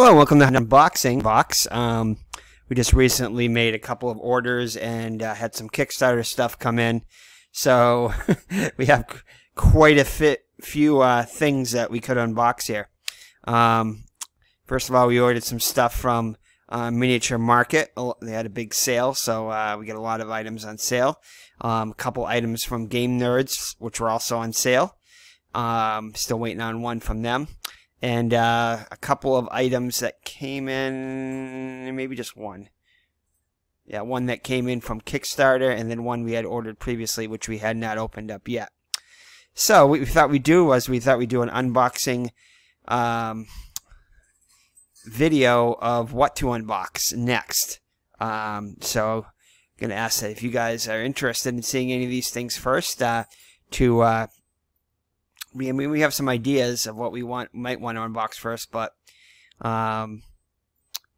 Hello, welcome to Unboxing Box. We just recently made a couple of orders and had some Kickstarter stuff come in. So we have quite a few things that we could unbox here. First of all, we ordered some stuff from Miniature Market. They had a big sale, so we got a lot of items on sale. A couple items from Game Nerds, which were also on sale. Still waiting on one from them. And a couple of items that came in, maybe just one. Yeah, one that came in from Kickstarter, and then one we had ordered previously, which we had not opened up yet. So what we thought we'd do was we do an unboxing video of what to unbox next. So I'm going to ask that if you guys are interested in seeing any of these things first, we have some ideas of what we might want to unbox first, but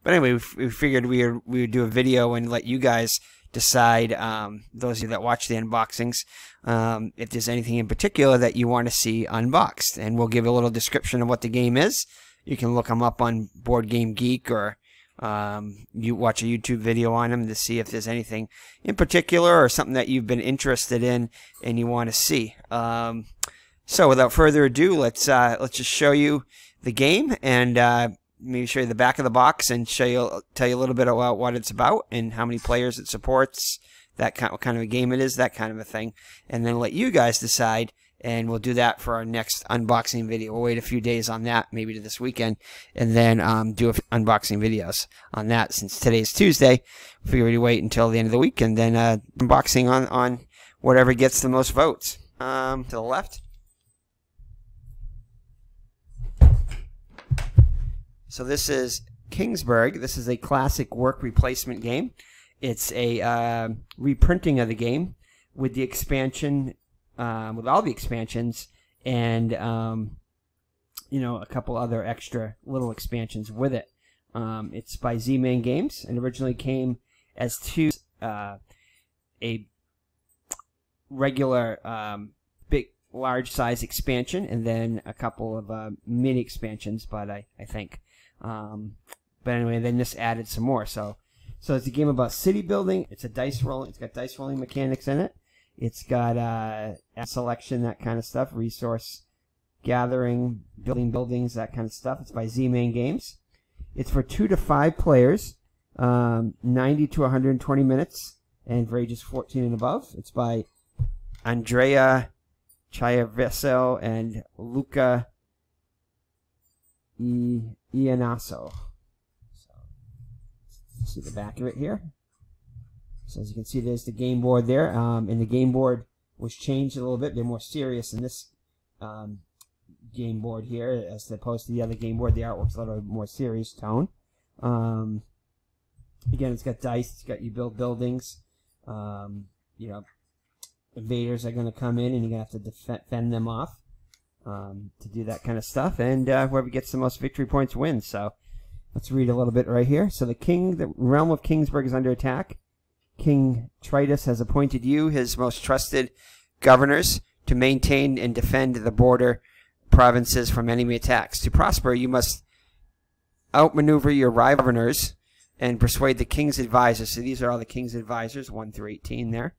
anyway, we figured we would do a video and let you guys decide, those of you that watch the unboxings, if there's anything in particular that you want to see unboxed, and we'll give a little description of what the game is. You can look them up on Board Game Geek, or you watch a YouTube video on them to see if there's anything in particular or something that you've been interested in and you want to see. So without further ado, let's just show you the game and maybe show you the back of the box and tell you a little bit about what it's about and how many players it supports, what kind of a game it is, that kind of a thing, and then let you guys decide. And we'll do that for our next unboxing video. We'll wait a few days on that, maybe to this weekend, and then do unboxing videos on that. Since today's Tuesday, we figure we'd wait until the end of the week and then unboxing on whatever gets the most votes. To the left. So this is Kingsberg. This is a classic work replacement game. It's a reprinting of the game with the expansion, with all the expansions, and you know, a couple other extra little expansions with it. It's by Z-Man Games, and originally came as two, a regular large size expansion, and then a couple of mini expansions. But I think. But anyway, then this added some more. So it's a game about city building. It's a dice rolling. It's got dice rolling mechanics in it. It's got selection, that kind of stuff, resource gathering, building buildings, that kind of stuff. It's by Z-Man Games. It's for 2 to 5 players, 90 to 120 minutes, and for ages 14 and above. It's by Andrea Chiavesso and Luca Ianasso. So, see the back of it here. So as you can see, there's the game board there, and the game board was changed a little bit. They're more serious in this game board here as opposed to the other game board. The artwork's a little more serious tone. Again, it's got dice. It's got you build buildings. You know, invaders are going to come in, and you're going to have to defend them off. To do that kind of stuff, and whoever gets the most victory points wins. So let's read a little bit right here. So the realm of Kingsberg is under attack. King Tritus has appointed you, his most trusted governors, to maintain and defend the border provinces from enemy attacks. To prosper, you must outmaneuver your rival governors and persuade the king's advisors. So these are all the king's advisors, 1 through 18 there.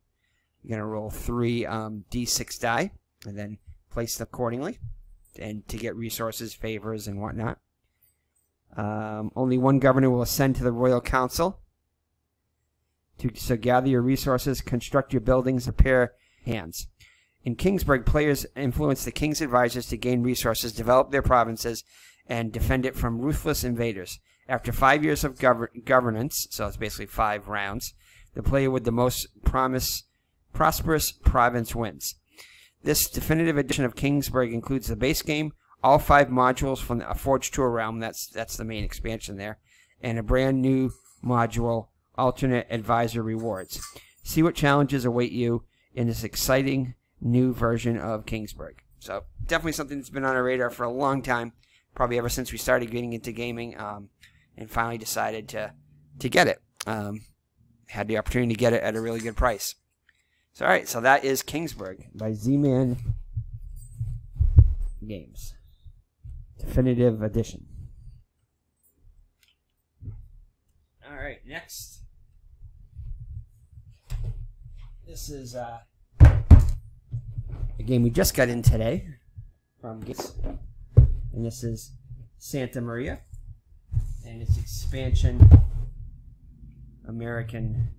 You're going to roll 3 d6 die, and then place them accordingly, and to get resources, favors, and whatnot. Only one governor will ascend to the royal council. So gather your resources, construct your buildings, prepare hands. In Kingsberg, players influence the king's advisors to gain resources, develop their provinces, and defend it from ruthless invaders. After 5 years of governance, so it's basically 5 rounds, the player with the most prosperous province wins. This definitive edition of Kingsberg includes the base game, all 5 modules from A Forge to a Realm, that's the main expansion there, and a brand new module, Alternate Advisor Rewards. See what challenges await you in this exciting new version of Kingsberg. So definitely something that's been on our radar for a long time, probably ever since we started getting into gaming, and finally decided to get it. Had the opportunity to get it at a really good price. So, alright, so that is Kingsberg by Z-Man Games. Definitive Edition. Alright, next. This is a game we just got in today from Gentes. And this is Santa Maria. And it's expansion American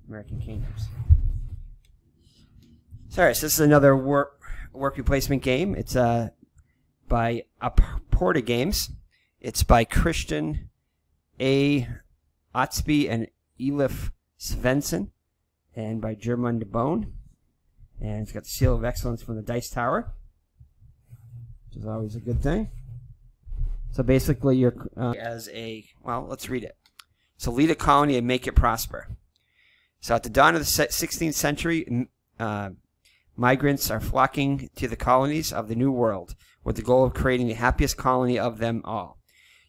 Kingdoms. Sorry, so this is another work replacement game. It's by Porta Games. It's by Christian A. Otsby and Elif Svensson, and by German de Bone. And it's got the seal of excellence from the Dice Tower, which is always a good thing. So basically, you're well, let's read it. So lead a colony and make it prosper. So at the dawn of the 16th century, migrants are flocking to the colonies of the New World with the goal of creating the happiest colony of them all.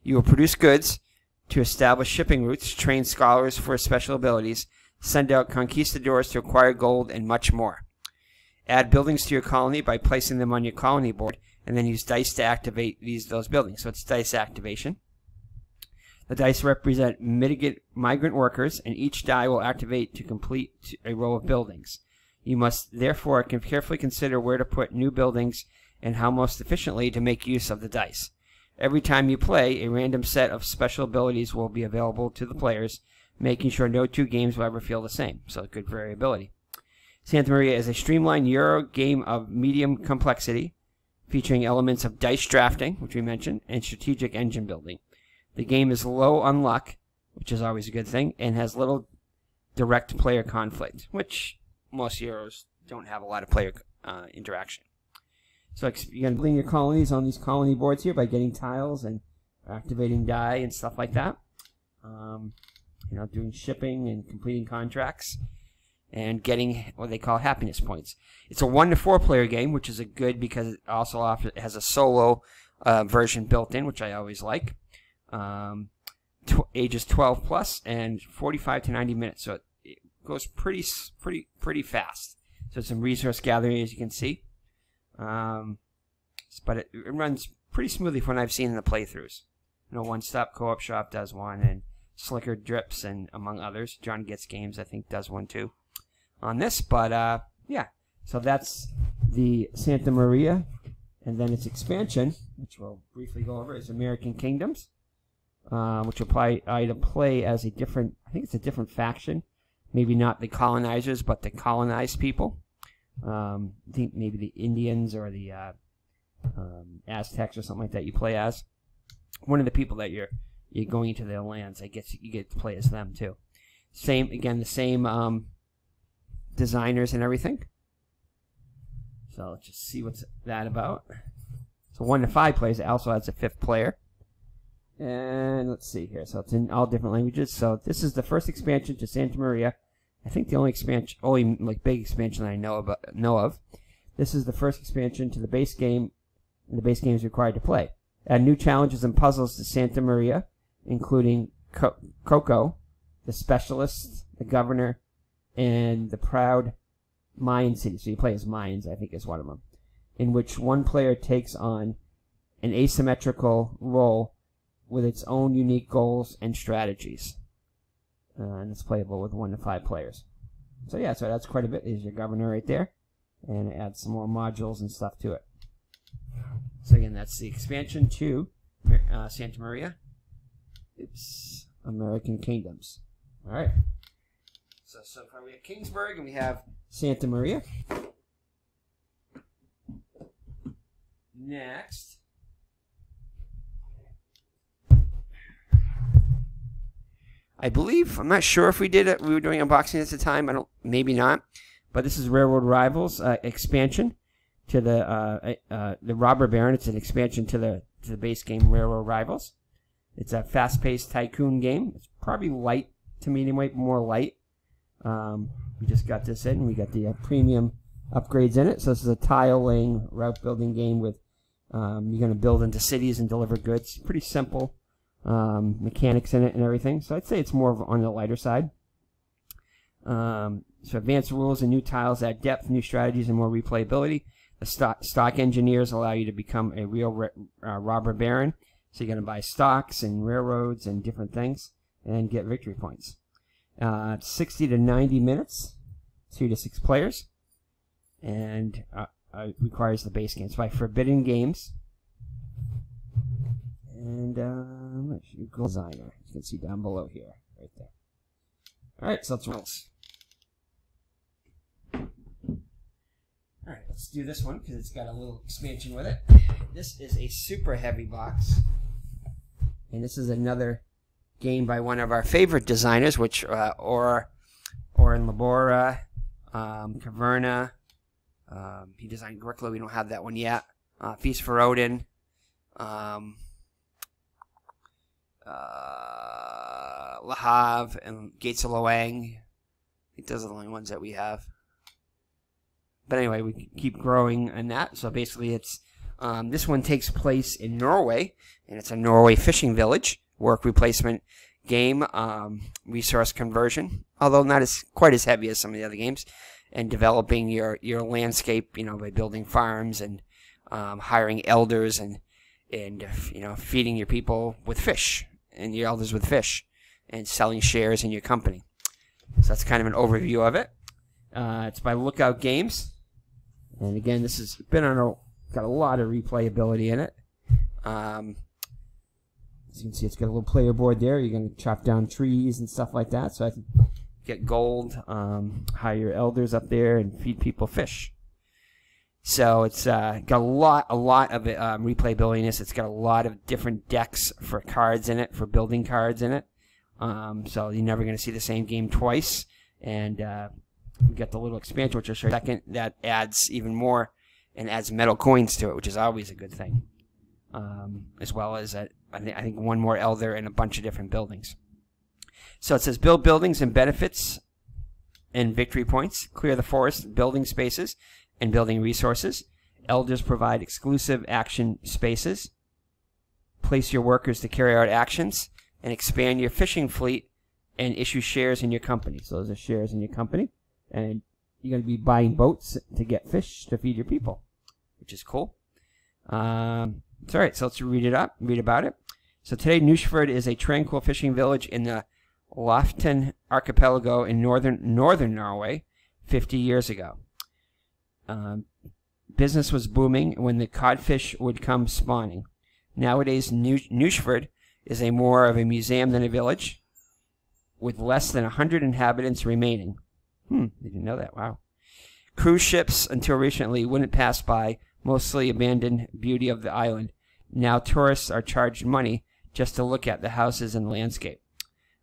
You will produce goods to establish shipping routes, train scholars for special abilities, send out conquistadors to acquire gold, and much more. Add buildings to your colony by placing them on your colony board, and then use dice to activate those buildings. So it's dice activation. The dice represent migrant workers, and each die will activate to complete a row of buildings. You must therefore carefully consider where to put new buildings and how most efficiently to make use of the dice. Every time you play, a random set of special abilities will be available to the players, making sure no two games will ever feel the same. So good variability. Santa Maria is a streamlined Euro game of medium complexity, featuring elements of dice drafting, which we mentioned, and strategic engine building. The game is low on luck, which is always a good thing, and has little direct player conflict, which most Euros don't have a lot of player interaction. So you're going to build your colonies on these colony boards here by getting tiles and activating die and stuff like that. Doing shipping and completing contracts and getting what they call happiness points. It's a 1 to 4 player game, which is a good because it also has a solo version built in, which I always like. Ages 12 plus and 45 to 90 minutes, so it goes pretty fast. So some resource gathering, as you can see, but it runs pretty smoothly from what I've seen in the playthroughs. One Stop Co-op Shop does one, and Slicker Drips, and among others. John Gets Games, I think, does one too on this. But yeah, so that's the Santa Maria, and then its expansion, which we'll briefly go over, is American Kingdoms, which will play as a different, I think it's a different faction, maybe not the colonizers, but the colonized people. I think maybe the Indians or the Aztecs or something like that you play as. One of the people that you're going into their lands, I guess you get to play as them too. The same designers and everything. So let's just see what's that about. So 1 to 5 players. It also has a 5th player. And let's see here. So it's in all different languages. So this is the first expansion to Santa Maria. I think the only big expansion I know of. This is the first expansion to the base game, and the base game is required to play. Add new challenges and puzzles to Santa Maria, including Coco, the Specialist, the Governor, and the Proud Mine City. So you play as mines, I think is one of them, in which one player takes on an asymmetrical role with its own unique goals and strategies. And it's playable with 1 to 5 players. So yeah, so that's quite a bit. There's your governor right there. And add some more modules and stuff to it. So again, that's the expansion to Santa Maria. American Kingdoms. Alright. So far we have Kingsberg and we have Santa Maria. Next. I believe, I'm not sure if we did it. We were doing unboxing at the time. Maybe not. But this is Railroad Rivals expansion to the Robber Baron. It's an expansion to the base game Railroad Rivals. It's a fast-paced tycoon game. It's probably light to medium weight, more light. We just got this in. We got the premium upgrades in it. So this is a tile-laying route building game with you're going to build into cities and deliver goods. Pretty simple. Mechanics in it and everything. So I'd say it's more on the lighter side. So advanced rules and new tiles add depth, new strategies, and more replayability. The stock engineers allow you to become a real robber baron. So you're going to buy stocks and railroads and different things. and get victory points. 60 to 90 minutes, 2 to 6 players, and requires the base game. It's by Forbidden Games. And Google Designer. You can see down below here, right there. Alright, so let's roll. Alright, let's do this one because it's got a little expansion with it. This is a super heavy box. And this is another game by one of our favorite designers, which Oren Labora, Caverna. He designed Grickler. We don't have that one yet. Feast for Odin. Le Havre and Gates of Loang. I think those are the only ones that we have. But anyway, we keep growing in that. So basically, it's this one takes place in Norway, and it's a Norway fishing village work replacement game, resource conversion, although not quite as heavy as some of the other games, and developing your landscape, by building farms and hiring elders and feeding your people with fish and your elders with fish and selling shares in your company. So that's kind of an overview of it. It's by Lookout Games, and again, this has got a lot of replayability in it. As you can see, it's got a little player board there. You're going to chop down trees and stuff like that. So I can get gold, hire your elders up there, and feed people fish. So it's got a lot of replayability in this. It's got a lot of different decks for cards in it, for building cards in it. So you're never going to see the same game twice. And we got the little expansion, which I'll show you in a second, that adds even more and adds metal coins to it, which is always a good thing. As well as, I think, one more elder and a bunch of different buildings. So it says build buildings and benefits and victory points. Clear the forest, building spaces, and building resources. Elders provide exclusive action spaces. Place your workers to carry out actions. And expand your fishing fleet and issue shares in your company. So those are shares in your company. And you're going to be buying boats to get fish to feed your people, which is cool. It's all right, so let's read about it. So today, Nusfjord is a tranquil fishing village in the Loften archipelago in northern Norway 50 years ago. Business was booming when the codfish would come spawning. Nowadays, Nusfjord is more of a museum than a village, with less than 100 inhabitants remaining. Didn't know that. Wow. Cruise ships, until recently, wouldn't pass by, mostly abandoned beauty of the island. Now tourists are charged money just to look at the houses and landscape.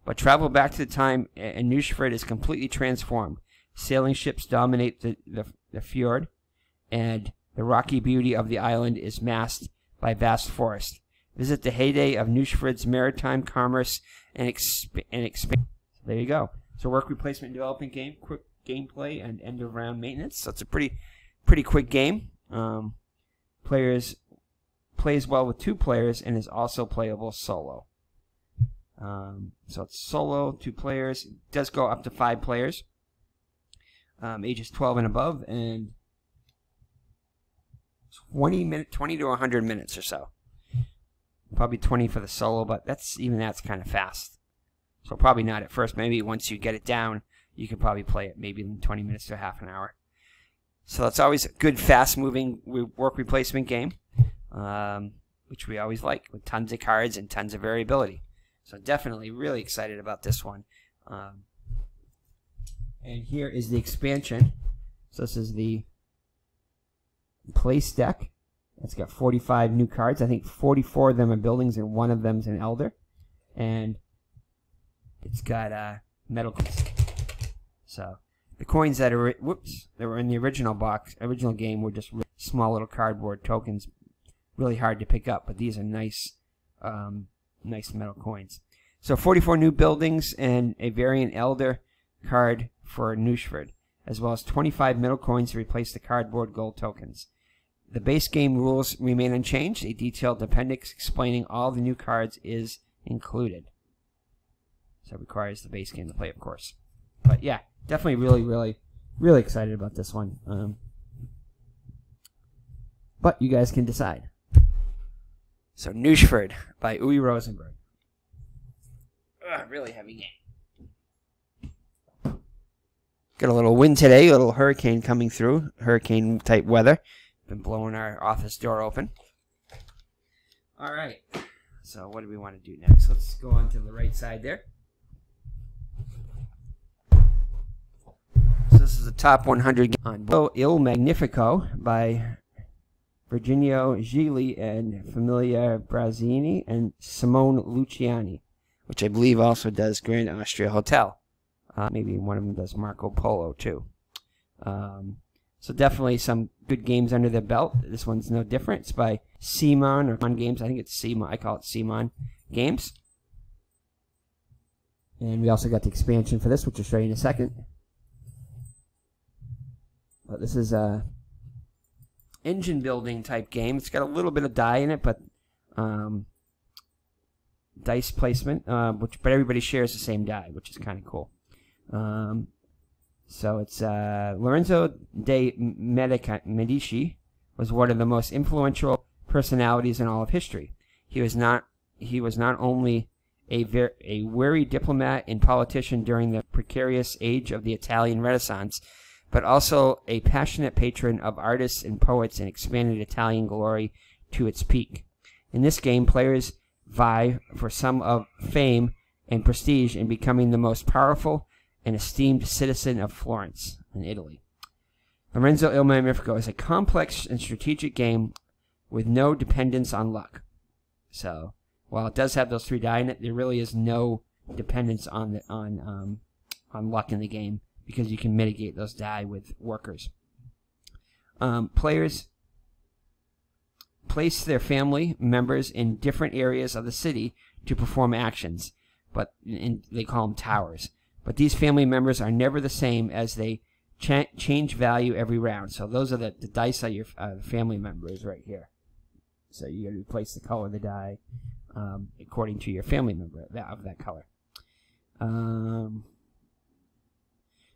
But travel back to the time, and Nusfjord is completely transformed. Sailing ships dominate the fjord, and the rocky beauty of the island is masked by vast forest. Visit the heyday of Nusfjord's maritime commerce and expand. There you go. So work replacement development game, quick gameplay, and end of round maintenance. So it's a pretty quick game. Plays well with 2 players and is also playable solo. So it's solo, 2 players. It does go up to 5 players. Ages 12 and above, and 20 to 100 minutes or so. Probably 20 for the solo, but that's kind of fast. So probably not at first. Maybe once you get it down, you can probably play it maybe in 20 minutes to half an hour. So it's always a good, fast-moving work replacement game, which we always like, with tons of cards and tons of variability. So definitely really excited about this one. And here is the expansion. So this is the place deck. It's got 45 new cards. I think 44 of them are buildings and 1 of them is an elder. And it's got metal coins. So the coins that were in the original game were just small little cardboard tokens, really hard to pick up. But these are nice metal coins. So 44 new buildings and a variant elder card for Nusfjord, as well as 25 metal coins to replace the cardboard gold tokens. The base game rules remain unchanged. A detailed appendix explaining all the new cards is included. So it requires the base game to play, of course. But yeah, definitely really excited about this one. But you guys can decide. So Nusfjord by Uwe Rosenberg. really heavy game. Got a little wind today, a little hurricane coming through, hurricane type weather. Been blowing our office door open. All right, so what do we want to do next? Let's go on to the right side there. So this is the top 100 on Il Magnifico by Virginio Gigli and Familia Brazzini and Simone Luciani, which I believe also does Grand Austria Hotel. Maybe one of them does Marco Polo too. So definitely some good games under their belt. This one's no different. It's by Simon or Mon Games. I think it's Simon. I call it Simon Games. And we also got the expansion for this, which I'll show you in a second. But this is a engine building type game. It's got a little bit of die in it, but dice placement, but everybody shares the same die, which is kind of cool. So it's Lorenzo de' Medici was one of the most influential personalities in all of history. He was not only a wary diplomat and politician during the precarious age of the Italian Renaissance, but also a passionate patron of artists and poets and expanded Italian glory to its peak. In this game, players vie for some of fame and prestige in becoming the most powerful and esteemed citizen of Florence in Italy. Lorenzo Il Magnifico is a complex and strategic game with no dependence on luck. So, while it does have those 3 die in it, there really is no dependence on luck in the game because you can mitigate those die with workers. Players place their family members in different areas of the city to perform actions, but they call them towers. But these family members are never the same as they change value every round. So those are the dice of your family members right here. So you got to replace the color of the die according to your family member of that color.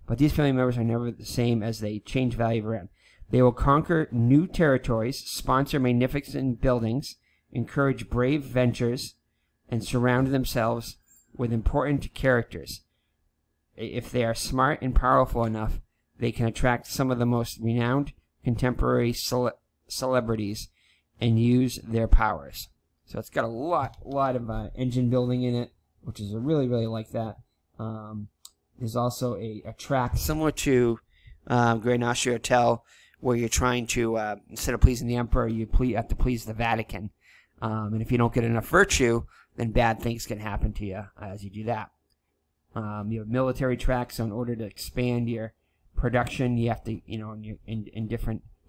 But these family members are never the same as they change value around. They will conquer new territories, sponsor magnificent buildings, encourage brave ventures, and surround themselves with important characters. If they are smart and powerful enough, they can attract some of the most renowned contemporary celebrities and use their powers. So it's got a lot of engine building in it, which is I really like that. There's also a track similar to Grand Austria Hotel, where you're trying to instead of pleasing the emperor, you have to please the Vatican. And if you don't get enough virtue, then bad things can happen to you as you do that. You have military tracks, so in order to expand your production, you have to, you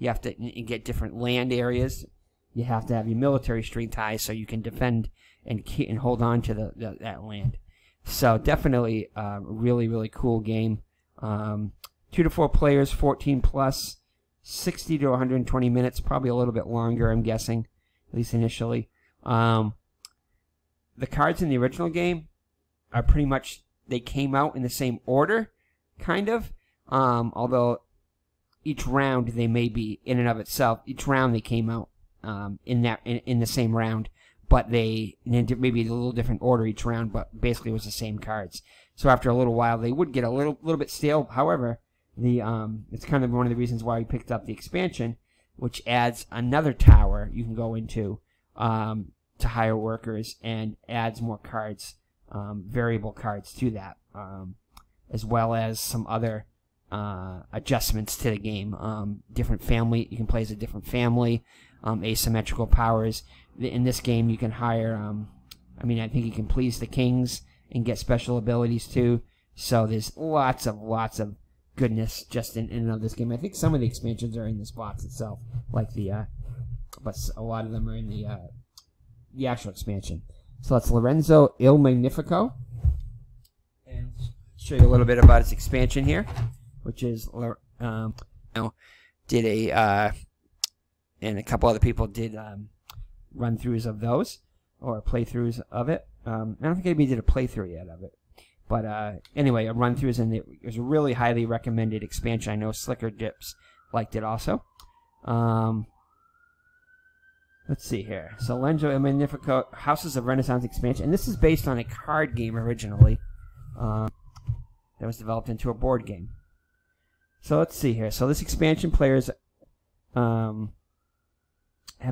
have to get different land areas. You have to have your military strength high so you can defend and hold on to that land. So definitely a really cool game. 2 to 4 players, 14 plus, 60 to 120 minutes, probably a little bit longer, I'm guessing, at least initially. The cards in the original game are pretty much, they came out in the same order, kind of. Although each round they may be in and of itself. Each round they came out in the same round, but they maybe a little different order each round. But basically, it was the same cards. So after a little while, they would get a little bit stale. However, it's kind of one of the reasons why we picked up the expansion, which adds another tower you can go into to hire workers and adds more cards. Variable cards to that, as well as some other adjustments to the game. Different family, you can play as a different family, asymmetrical powers. In this game, you can hire, I think you can please the kings and get special abilities too. So there's lots of goodness just in and of this game. I think some of the expansions are in this box itself, like but a lot of them are in the actual expansion. So that's Lorenzo Il Magnifico. And show you a little bit about its expansion here, which is, did and a couple other people did run-throughs of those, or playthroughs of it. I don't think anybody did a playthrough yet of it. But anyway, a run-throughs, and it was a really highly recommended expansion. I know Slicker Dips liked it also. Let's see here. So Lenzo Il Magnifico, Houses of Renaissance expansion, and this is based on a card game originally that was developed into a board game. So let's see here. So this expansion, players have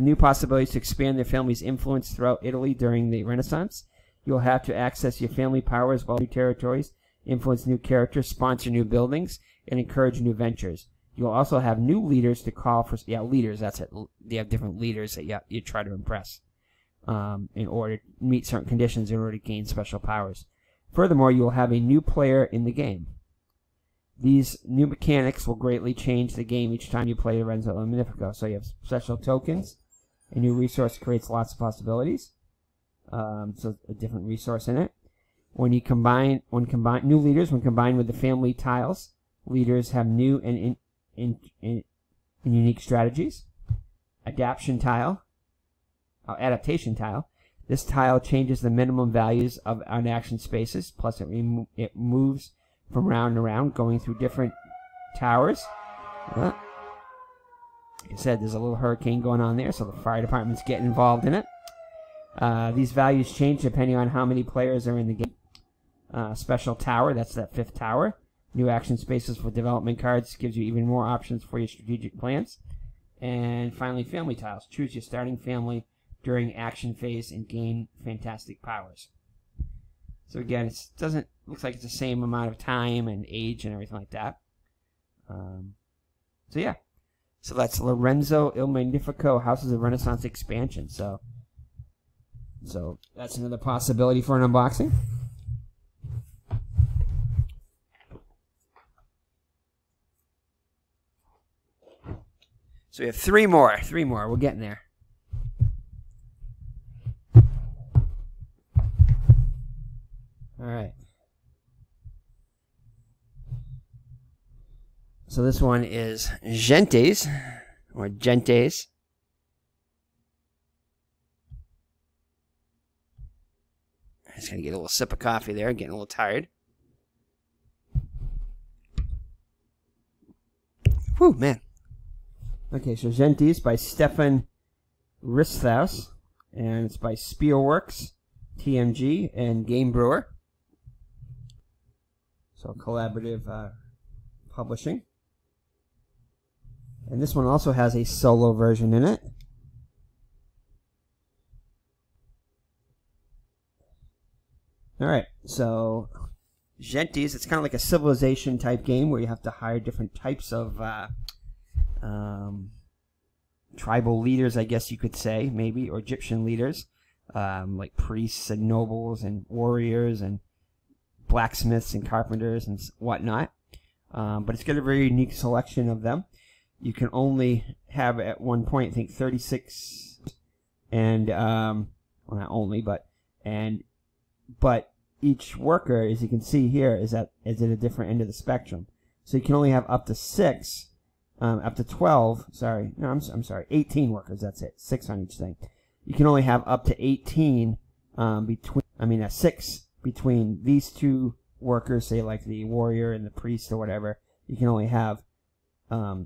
new possibilities to expand their family's influence throughout Italy during the Renaissance. You'll have to access your family powers while new territories, influence new characters, sponsor new buildings, and encourage new ventures. You'll also have new leaders to call for. Yeah, leaders. That's it. They have different leaders that you try to impress in order to meet certain conditions in order to gain special powers. Furthermore, you will have a new player in the game. These new mechanics will greatly change the game each time you play Lorenzo Il Magnifico. So you have special tokens. A new resource creates lots of possibilities. So a different resource in it. When combined new leaders, when combined with the family tiles, leaders have new and unique strategies. Adaptation tile. This tile changes the minimum values of action spaces. Plus, it moves from round to round, going through different towers. Like I said, there's a little hurricane going on there, so the fire department's getting involved in it. These values change depending on how many players are in the game. Special tower, that's that 5th tower. New action spaces for development cards gives you even more options for your strategic plans. And finally, family tiles. Choose your starting family during action phase and gain fantastic powers. So again, it looks like it's the same amount of time and age and everything like that. So yeah. So that's Lorenzo Il Magnifico, Houses of Renaissance expansion. So that's another possibility for an unboxing. So we have three more. We're getting there. All right. So this one is Gentes, or Gentes. I just gotta get a little sip of coffee there, getting a little tired. Whew, man. Okay, so Gentes by Stefan Risthaus, and it's by Spielworks, TMG, and Game Brewer. So collaborative publishing. And this one also has a solo version in it. Alright, so Gentes, it's kind of like a civilization type game where you have to hire different types of tribal leaders, I guess you could say, maybe, or Egyptian leaders, like priests and nobles and warriors and blacksmiths and carpenters and whatnot. But it's got a very unique selection of them. You can only have at one point, I think, 36, and well, not only, but each worker, as you can see here, is at a different end of the spectrum. So you can only have up to 6. Up to 12, sorry, no, I'm sorry, 18 workers, that's it, 6 on each thing. You can only have up to 18 6 between these two workers, say like the warrior and the priest or whatever. You can only have a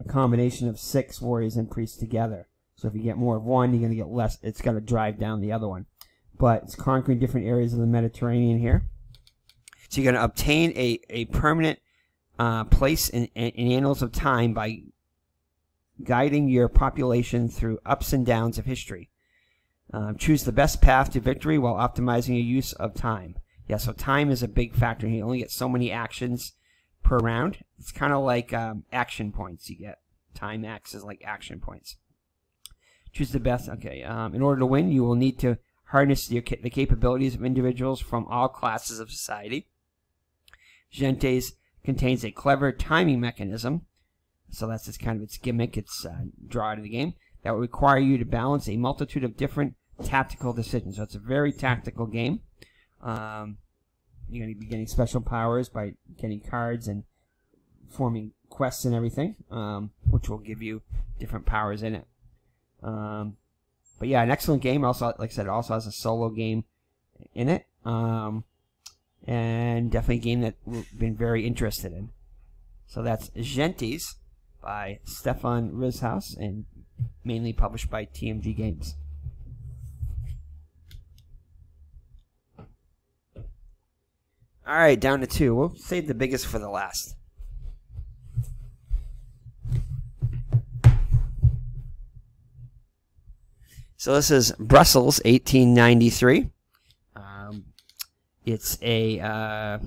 combination of 6 warriors and priests together. So if you get more of one, you're going to get less, it's going to drive down the other one. But it's conquering different areas of the Mediterranean here. So you're going to obtain a permanent place in annals of time by guiding your population through ups and downs of history. Choose the best path to victory while optimizing your use of time. Yeah, so time is a big factor. You only get so many actions per round. It's kind of like action points you get. Time acts as like action points. Choose the best. Okay, in order to win, you will need to harness the capabilities of individuals from all classes of society. Gentes contains a clever timing mechanism, so that's just kind of its gimmick, its draw out of the game, that will require you to balance a multitude of different tactical decisions. So it's a very tactical game. You're going to be getting special powers by getting cards and forming quests and everything, which will give you different powers in it. But yeah, an excellent game. Also, like I said, it also has a solo game in it. And definitely a game that we've been very interested in. So that's Gentes by Stefan Risthaus and mainly published by TMG Games. Alright, down to 2. We'll save the biggest for the last. So this is Brussels, 1893. It's a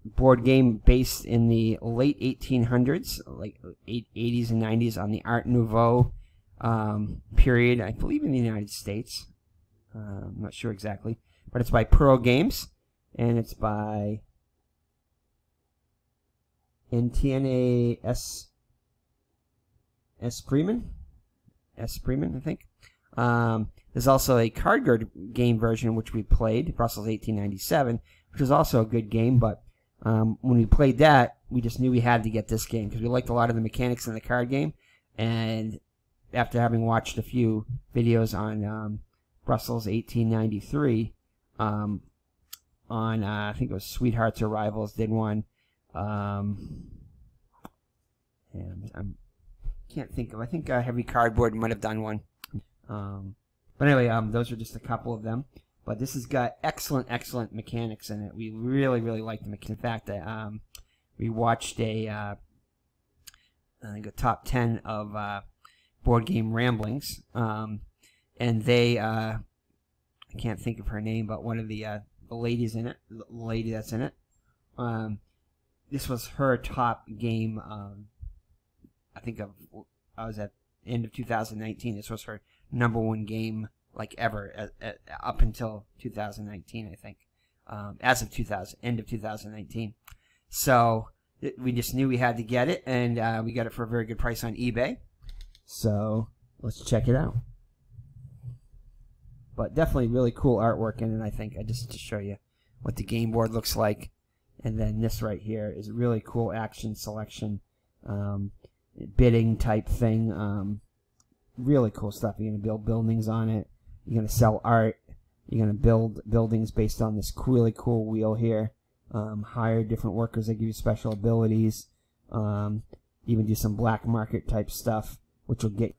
board game based in the late 1800s, like 80s and 90s, on the Art Nouveau period, I believe in the United States. I'm not sure exactly. But it's by Pearl Games, and it's by Etienne S. Freeman, I think. There's also a card game version which we played, Brussels 1897, which was also a good game, but when we played that, we just knew we had to get this game because we liked a lot of the mechanics in the card game, and after having watched a few videos on Brussels 1893, on I think it was Sweethearts or Rivals did one, and I can't think of, I think Heavy Cardboard might have done one. But anyway, those are just a couple of them. But this has got excellent mechanics in it. We really liked the mechanics. In fact, we watched I think a top 10 of Board Game Ramblings, and they, I can't think of her name, but one of the ladies in it, the lady that's in it, this was her top game. I think I was at end of 2019. This was her #1 game like ever up until 2019, I think, as of end of 2019. So we just knew we had to get it, and we got it for a very good price on eBay. So let's check it out. But definitely really cool artwork in it, I think. Just to show you what the game board looks like, and then this right here is a really cool action selection, bidding type thing. Really cool stuff. You're going to build buildings on it. You're going to sell art. You're going to build buildings based on this really cool wheel here. Hire different workers that give you special abilities. Even do some black market type stuff, which will get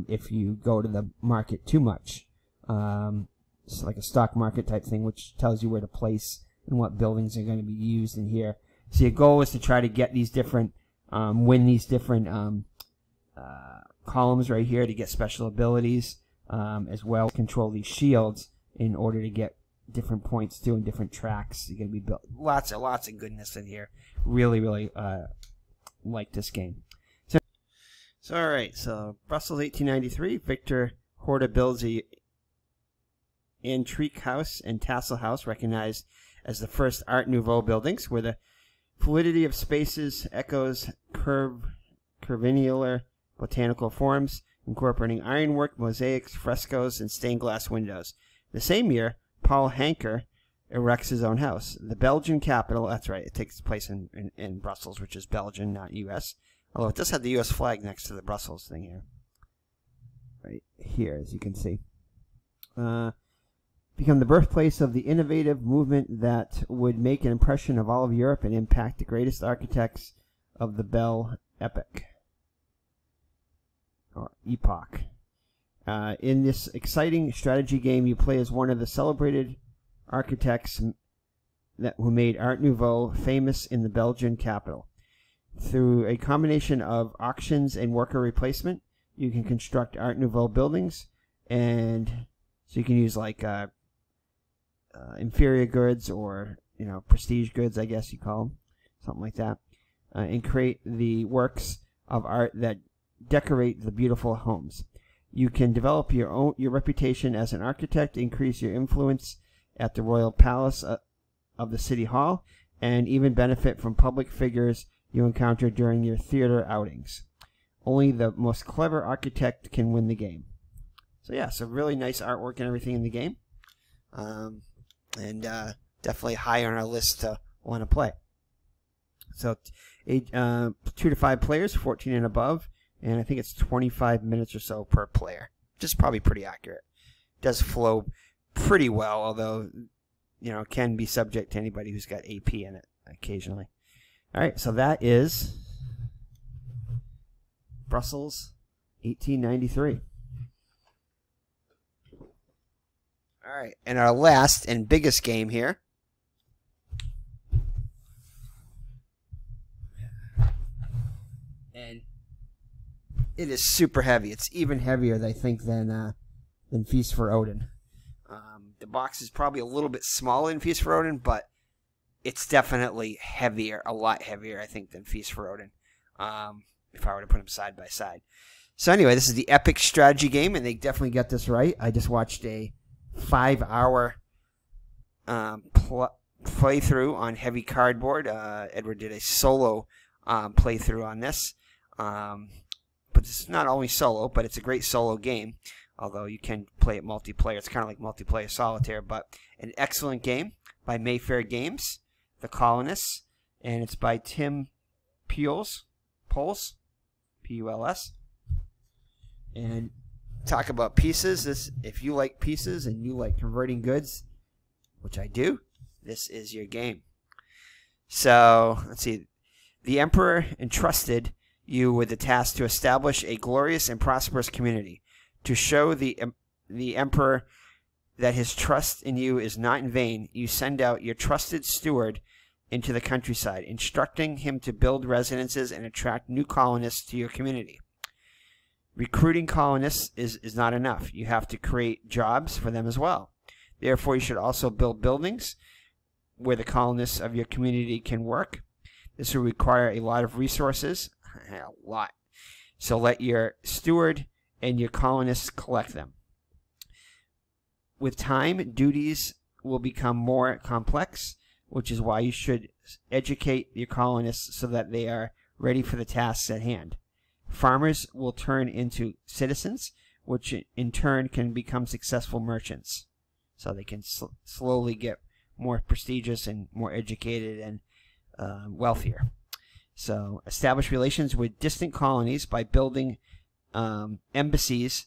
if you go to the market too much. It's like a stock market type thing, which tells you where to place and what buildings are going to be used in here. So your goal is to try to get these different, win these different columns right here to get special abilities, as well as control these shields in order to get different points too and different tracks. You're going to be built lots of goodness in here. Really like this game. So all right, so Brussels 1893. Victor Horta builds a antique house and tassel house, recognized as the first Art Nouveau buildings, where the fluidity of spaces echoes curvilinear botanical forms, incorporating ironwork, mosaics, frescoes, and stained glass windows. The same year, Paul Hanker erects his own house. The Belgian capital, that's right, it takes place in Brussels, which is Belgian, not U.S. Although it does have the U.S. flag next to the Brussels thing here. Right here, as you can see. Become the birthplace of the innovative movement that would make an impression of all of Europe and impact the greatest architects of the Belle Epoque. Or epoch. In this exciting strategy game, you play as one of the celebrated architects who made Art Nouveau famous in the Belgian capital. Through a combination of auctions and worker replacement, you can construct Art Nouveau buildings, and so you can use like inferior goods or prestige goods, I guess you call them, something like that, and create the works of art that decorate the beautiful homes. You can develop your reputation as an architect, increase your influence at the Royal Palace of the City Hall, and even benefit from public figures you encounter during your theater outings. Only the most clever architect can win the game. So yeah, so really nice artwork and everything in the game, and definitely high on our list to want to play. So 2 to 5 players, 14 and above. And I think it's 25 minutes or so per player, which is probably pretty accurate. It does flow pretty well, although, can be subject to anybody who's got AP in it occasionally. All right, so that is Brussels 1893. All right, and our last and biggest game here. And it is super heavy. It's even heavier, I think, than Feast for Odin. The box is probably a little bit smaller than Feast for Odin, but it's definitely heavier, a lot heavier, I think, than Feast for Odin, if I were to put them side by side. So anyway, this is the Epic strategy game, and they definitely got this right. I just watched a 5-hour playthrough on heavy cardboard. Edward did a solo playthrough on this. But this is not only solo, but it's a great solo game. Although you can play it multiplayer. It's kind of like multiplayer solitaire, but an excellent game by Mayfair Games, The Colonists, and it's by Tim Puls, P-U-L-S. And talk about pieces. If you like pieces and you like converting goods, which I do, this is your game. So, let's see. The Emperor entrusted you with the task to establish a glorious and prosperous community. To show the Emperor that his trust in you is not in vain, you send out your trusted steward into the countryside, instructing him to build residences and attract new colonists to your community. Recruiting colonists is not enough. You have to create jobs for them as well. Therefore, you should also build buildings where the colonists of your community can work. This will require a lot of resources, a lot. So let your steward and your colonists collect them. With time, duties will become more complex, which is why you should educate your colonists so that they are ready for the tasks at hand. Farmers will turn into citizens, which in turn can become successful merchants. So they can slowly get more prestigious and more educated and wealthier. So establish relations with distant colonies by building embassies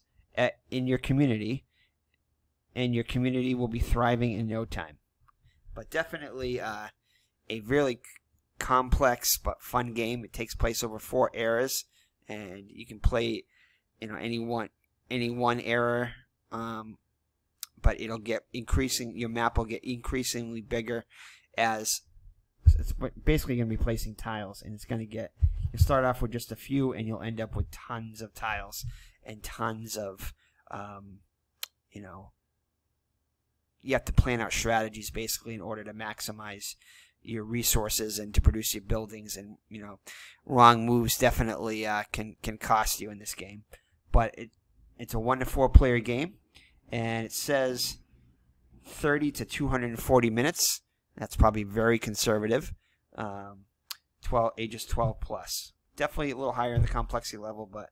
in your community, and your community will be thriving in no time. But definitely a really complex but fun game. It takes place over 4 eras, and you can play, any one era. But it'll get your map will get increasingly bigger as it's basically going to be placing tiles, and it's going to you start off with just a few, and you'll end up with tons of tiles and tons of, you have to plan out strategies basically in order to maximize your resources and to produce your buildings, and wrong moves definitely can cost you in this game. But it's a 1 to 4 player game, and it says 30 to 240 minutes. That's probably very conservative. Ages 12 plus. Definitely a little higher in the complexity level, but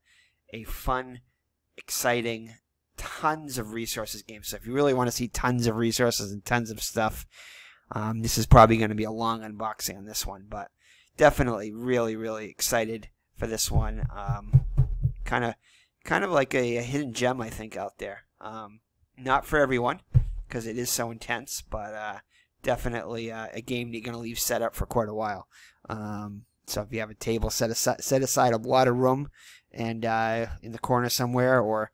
a fun, exciting, tons of resources game. So if you really want to see tons of resources and tons of stuff, this is probably going to be a long unboxing on this one. But definitely really, really excited for this one. Kind of like a hidden gem, I think, out there. Not for everyone, because it is so intense, but definitely a game you're going to leave set up for quite a while. So if you have a table set aside a lot of room, and in the corner somewhere, or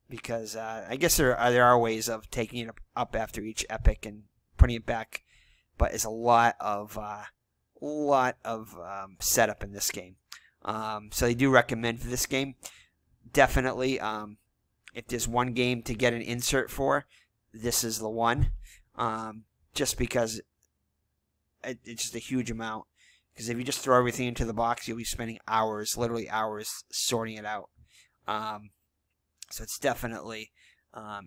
because I guess there are ways of taking it up after each epic and putting it back, but it's a lot of setup in this game. So they do recommend for this game. Definitely, if there's one game to get an insert for, this is the one. Just because it's just a huge amount. Because if you just throw everything into the box, you'll be spending hours, literally hours, sorting it out. So it's definitely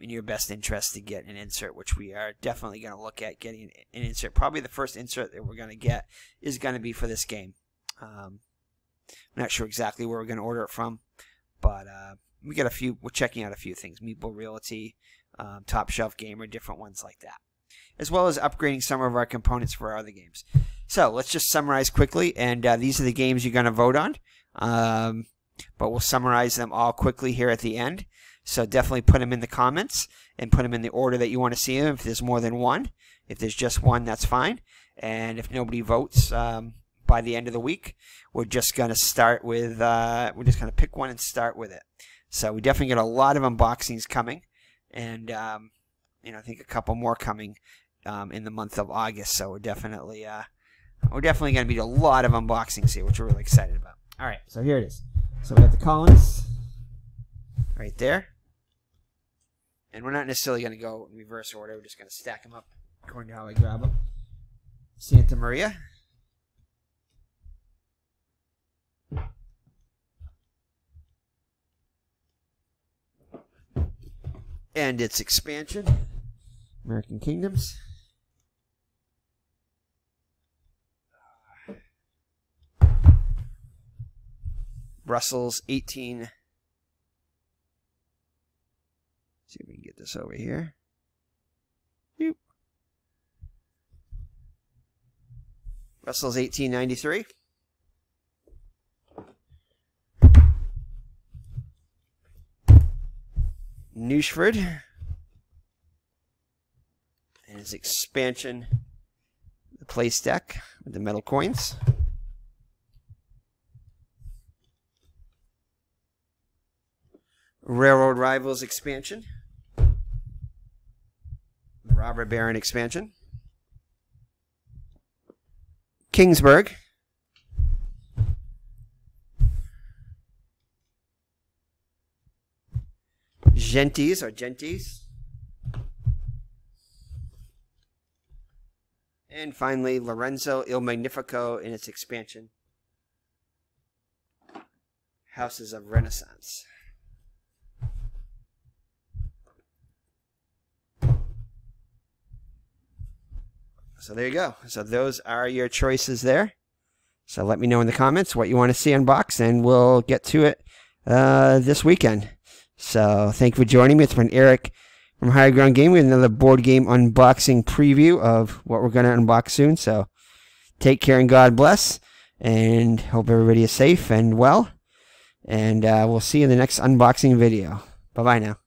in your best interest to get an insert, which we are definitely going to look at getting an insert. Probably the first insert that we're going to get is going to be for this game. I'm not sure exactly where we're going to order it from, but we got a few. We're checking out a few things: Meeple Realty, Top Shelf Gamer, different ones like that, as well as upgrading some of our components for our other games. So let's just summarize quickly, and these are the games you're going to vote on. But we'll summarize them all quickly here at the end. So definitely put them in the comments and put them in the order that you want to see them. If there's more than one, if there's just one, that's fine. And if nobody votes by the end of the week, we're just going to start with, we're just going to pick one and start with it. So we definitely got a lot of unboxings coming, and you know, I think a couple more coming in the month of August. So we're definitely going to be a lot of unboxings here, which we're really excited about. All right, so here it is. So we got the colonists right there, and we're not necessarily going to go in reverse order. We're just going to stack them up according to how I grab them. Santa Maria. And its expansion, American Kingdoms. Brussels 18. See if we can get this over here. Boop. Brussels 1893. Newsford and its expansion, the place deck with the metal coins. Railroad Rivals expansion. The Robber Baron expansion. Kingsberg. Gentes or Gentes. And finally, Lorenzo Il Magnifico in its expansion. Houses of Renaissance. So there you go. So those are your choices there. So let me know in the comments what you want to see unboxed, and we'll get to it this weekend. So thank you for joining me. It's been Eric from Higher Ground Gaming with another board game unboxing preview of what we're going to unbox soon. So take care and God bless, and hope everybody is safe and well. And we'll see you in the next unboxing video. Bye-bye now.